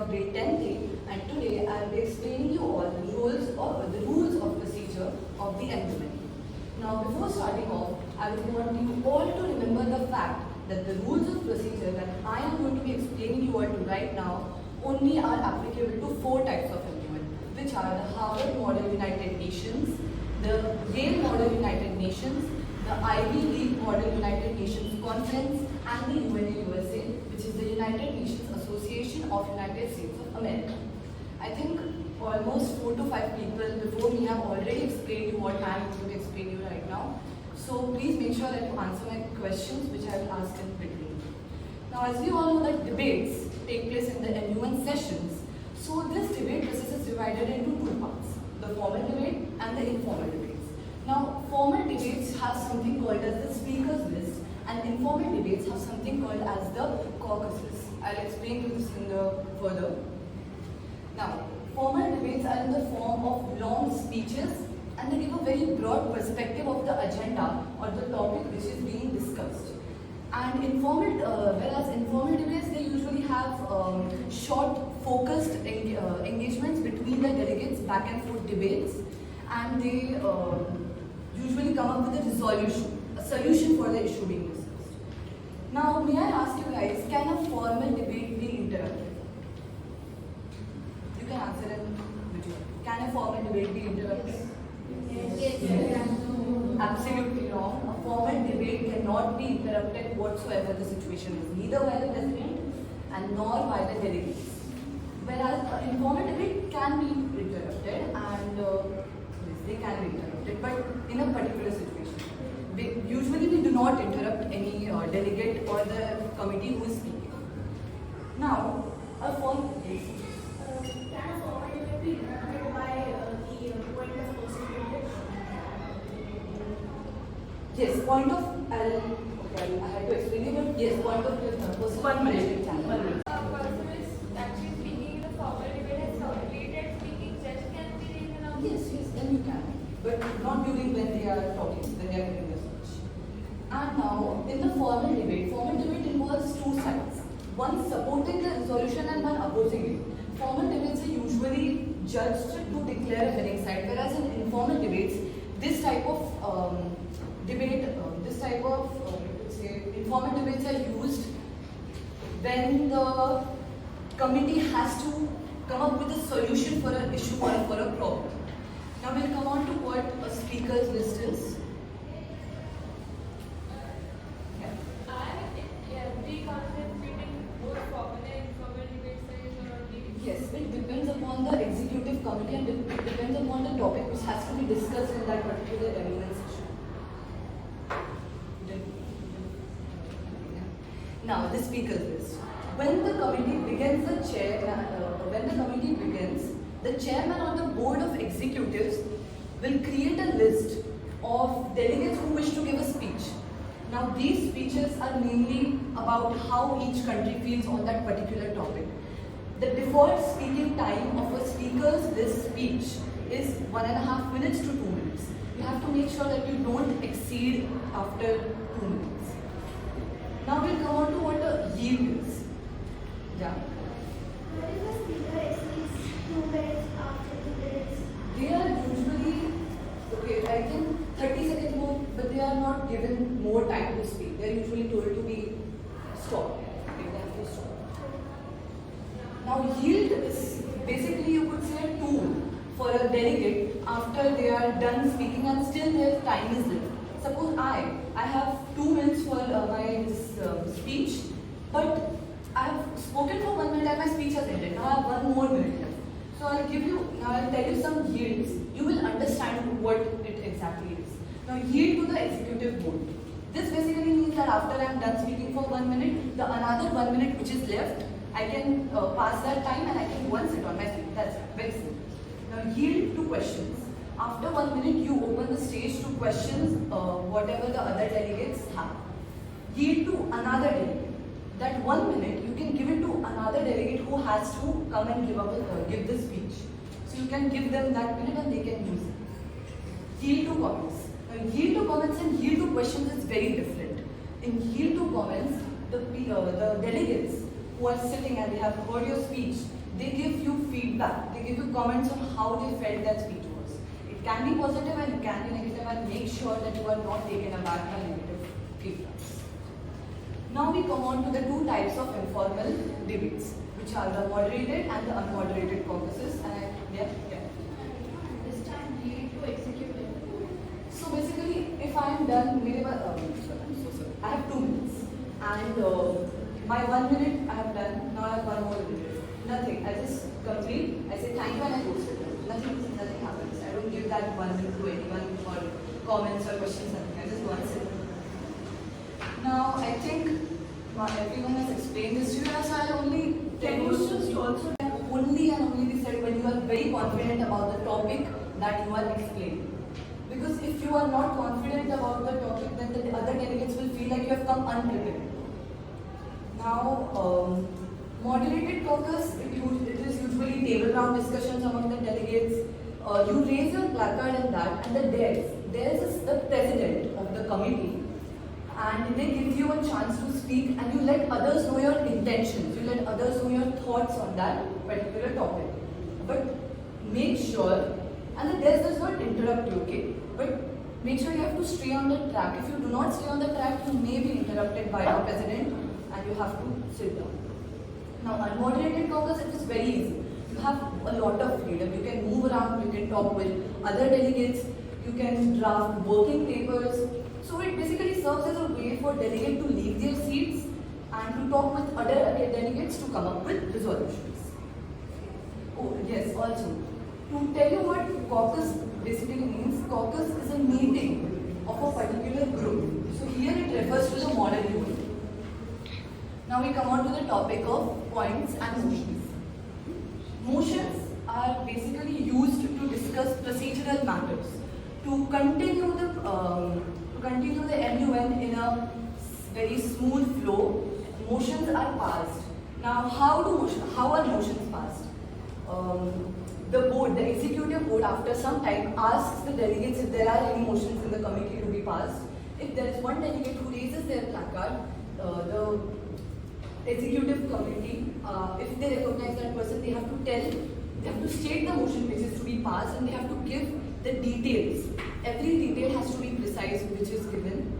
of grade 10A, and today I will be explaining you all the rules of procedure of the MUN. Now before starting off, I would want you all to remember the fact that the rules of procedure that I am going to be explaining you all to right now only are applicable to 4 types of MUN, which are the Harvard Model United Nations, the Yale Model United Nations, the Ivy League Model United Nations Conference, and the UNA-USA, which is the United Nations Association of United States of America. I think almost 4 to 5 people before me have already explained you what I am going to explain you right now. So please make sure that you answer my questions, which I will ask in between. Now, as we all know that debates take place in the MUN sessions, so this debate process is divided into 2 parts, the formal debate and the informal debates. Now, formal debates have something called as the speakers list, and informal debates have something called as the caucuses. I'll explain you this in the further. Now, formal debates are in the form of long speeches, and they give a very broad perspective of the agenda or the topic which is being discussed. And whereas informal debates, they usually have short, focused engagements between the delegates, back and forth debates, and they usually come up with a solution for the issue being discussed. Now, may I ask you guys, can a formal debate be interrupted? You can answer in between. Can a formal debate be interrupted? Yes. Absolutely wrong. A formal debate cannot be interrupted whatsoever the situation is, neither by the president and nor by the delegates. Whereas an informal debate can be interrupted, and yes, they can be interrupted, but in a particular situation. Usually we do not interrupt any delegate or the committee who is speaking. Now, a formal debate. Can a formal debate be interrupted by the point of person? Yes, point of, okay, I had to explain it, but yes, point of person. 1 minute. Person is actually speaking in a formal debate has completed speaking, judge can be taken. Yes, then you can. But not during when they are talking, when they are giving their speech. And now, in the formal debate involves 2 sides. One supporting the resolution and one opposing it. Formal debates are usually judged to declare a winning side, whereas in informal debates, this type of informal debates are used when the committee has to come up with a solution for an issue or for a problem. Now we'll come on to what a speaker's list is. Be confident between both formal and informal debates Yes, it depends upon the executive committee and it depends upon the topic which has to be discussed in that particular MUN session. Now, the speaker's list. When the committee begins, the chairman or the board of executives will create a list of delegates who wish to give a speech. Now, these speeches are mainly about how each country feels on that particular topic. The default speaking time of a speaker's list speech is 1.5 minutes to 2 minutes. You have to make sure that you don't exceed after 2 minutes. Now we'll come on to what a yield is. Yeah. What if the speaker exceeds 2 minutes after 2 minutes? They are usually, okay, I think 30 seconds more, but they are not given more time to speak. They are usually told to be stopped. They have to stop. Now, yield is basically, you could say, a tool for a delegate after they are done speaking and still their time is left. Suppose I have 2 minutes for my speech, but I have spoken for 1 minute and my speech has ended. Now I have 1 more minute left. So I'll tell you some yields. You will understand what it exactly is. Now, yield to the executive board. This basically means that after I am done speaking for 1 minute, the another 1 minute which is left, I can pass that time and I can go and sit on my seat. That's it. Very simple. Now, yield to questions. After 1 minute, you open the stage to questions, whatever the other delegates have. Yield to another delegate. That 1 minute, you can give it to another delegate who has to come and give the speech. So you can give them that minute and they can use it. Yield to comments. Now, yield to comments and yield to questions is very different. In yield to comments, the delegates who are sitting and they have heard your speech, they give you feedback, they give you comments on how they felt that speech was. It can be positive and it can be negative, and make sure that you are not taken aback by negative feedbacks. Now we come on to the two types of informal debates, which are the moderated and the unmoderated caucuses. And Understand lead to executive. so basically, if I am done, I have 2 minutes, and my 1 minute I have done. Now I have 1 more minute. Nothing. I just complete. I say thank you and I post it. Nothing happens. I don't give that 1 minute to anyone or comments or questions. Nothing. I just go and sit. Now I think everyone has explained this to you, so I'll only tell you just also only and only be said when you are very confident about the topic that you are explaining. Because if you are not confident about the topic, then the other delegates will feel like you have come unprepared. Now, moderated caucus, it is usually table round discussions among the delegates. You raise your placard in that, and there is the president of the committee, and they give you a chance to speak, and you let others know your intentions, you let others know your thoughts on that particular topic. But make sure, and this does not interrupt you, okay? But make sure you have to stay on the track. If you do not stay on the track, you may be interrupted by the president and you have to sit down. Now, unmoderated caucus, it is very easy. You have a lot of freedom. You can move around, you can talk with other delegates, you can draft working papers. So it basically serves as a way for delegates to leave their seats and to talk with other delegates to come up with resolutions. Oh, yes, also, to tell you what caucus basically means, caucus is a meeting of a particular group. So here it refers to the model unit. Now we come on to the topic of points and motions. Motions are basically used to discuss procedural matters, to continue the MUN in a very smooth flow. Motions are passed. Now, how are motions passed? The board, the executive board, after some time asks the delegates if there are any motions in the committee to be passed. If there is one delegate who raises their placard, the executive committee, if they recognize that person, they have to state the motion which is to be passed, and they have to give the details. Every detail has to be precise which is given.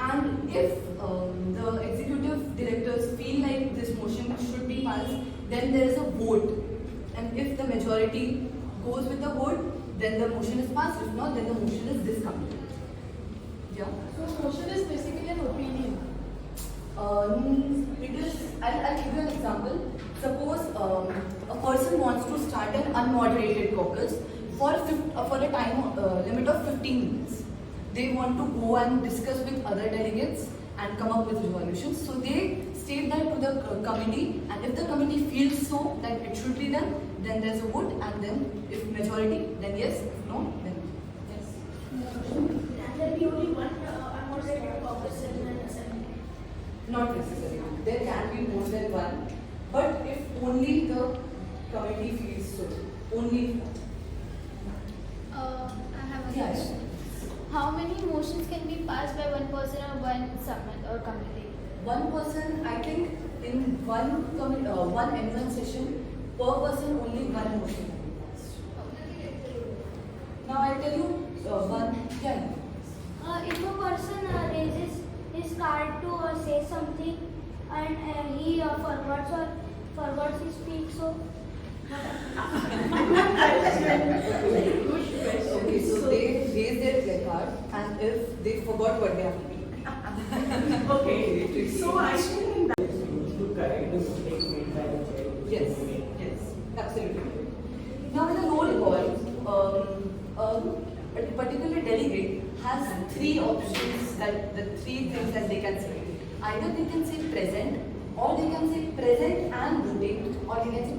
And if the executive directors feel like this motion should be passed, then there is a vote. And if the majority goes with the vote, then the motion is passed. If not, then the motion is discounted. Yeah? So motion is basically an opinion. It is, I'll give you an example. Suppose a person wants to start an unmoderated caucus for a time limit of 15 minutes. They want to go and discuss with other delegates and come up with resolutions. So they state that to the committee, and if the committee feels so that it should be done, then there's a vote, and then if majority, then yes, if no, then yes. Can there be only one unmoderated caucus in an assembly? Not necessary. There can be more than one, but if only the committee feels so, only. I have a Yeah, question. How many motions can be passed by one person or one summit or committee? One person, I think, in one M1 session, per person only one motion can be passed. Now I tell you one. Yeah. If a person raises his card to say something and he forgets his speech, so Okay, so they raise their placard, and if they forgot what they have to do. Okay. So actually in that To correct the mistakes made by the chair. Yes, yes, absolutely. Now in a roll call, a particular delegate has three options, that the three things that they can say. Either they can say present, or they can say present and voting, or they can say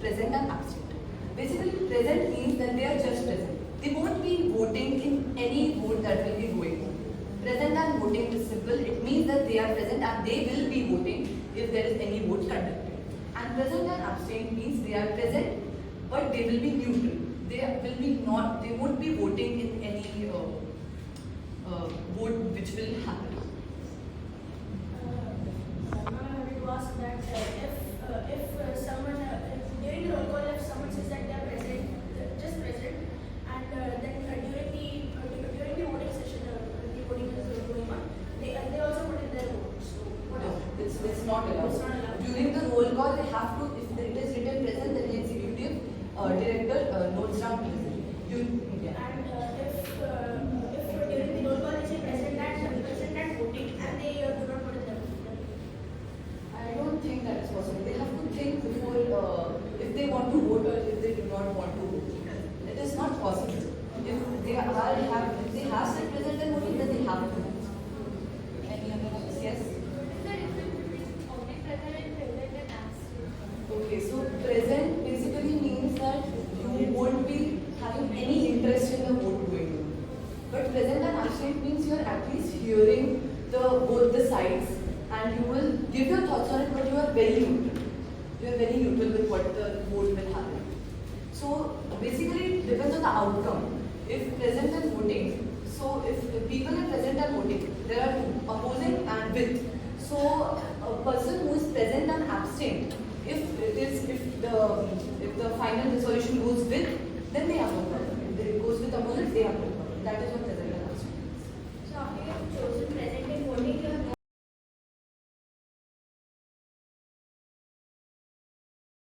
present and absent. Basically, present means that they are just present. They won't be voting in any vote that will be going on. Present and voting is simple. It means that they are present and they will be voting if there is any vote conducted. And present and abstain means they are present, but they will be neutral. They won't be voting in any vote which will happen. I want to ask that if someone during during the roll call, if someone says that they are present, just present, and then during the voting session, the voting is going on, they also put in their vote. So what No, else? it's not allowed. It's not allowed. During the roll call, they have to, if it is written present, then the executive director notes down present. Yeah. And if during the roll call they say present and voting, and they do not put in their vote. I don't think that is possible. They have to think before if they want to vote or if they do not want to vote. It is not possible. If they have said present and voting, then they have to vote. Any other questions? Yes. What is the difference between omnipresent and present and absent? Okay, so present basically means that you won't be having any interest in the vote going on. But present and absent means you are at least hearing both the sides and you will give your thoughts on it, but you are very neutral. You are very neutral with what the vote will happen. So basically it depends on the outcome. If present and voting, so if people are present and voting, there are two, opposing and with. So a person who is present and absent, if the final resolution goes with, then they have no problem. If it goes with opposite, they have no problem.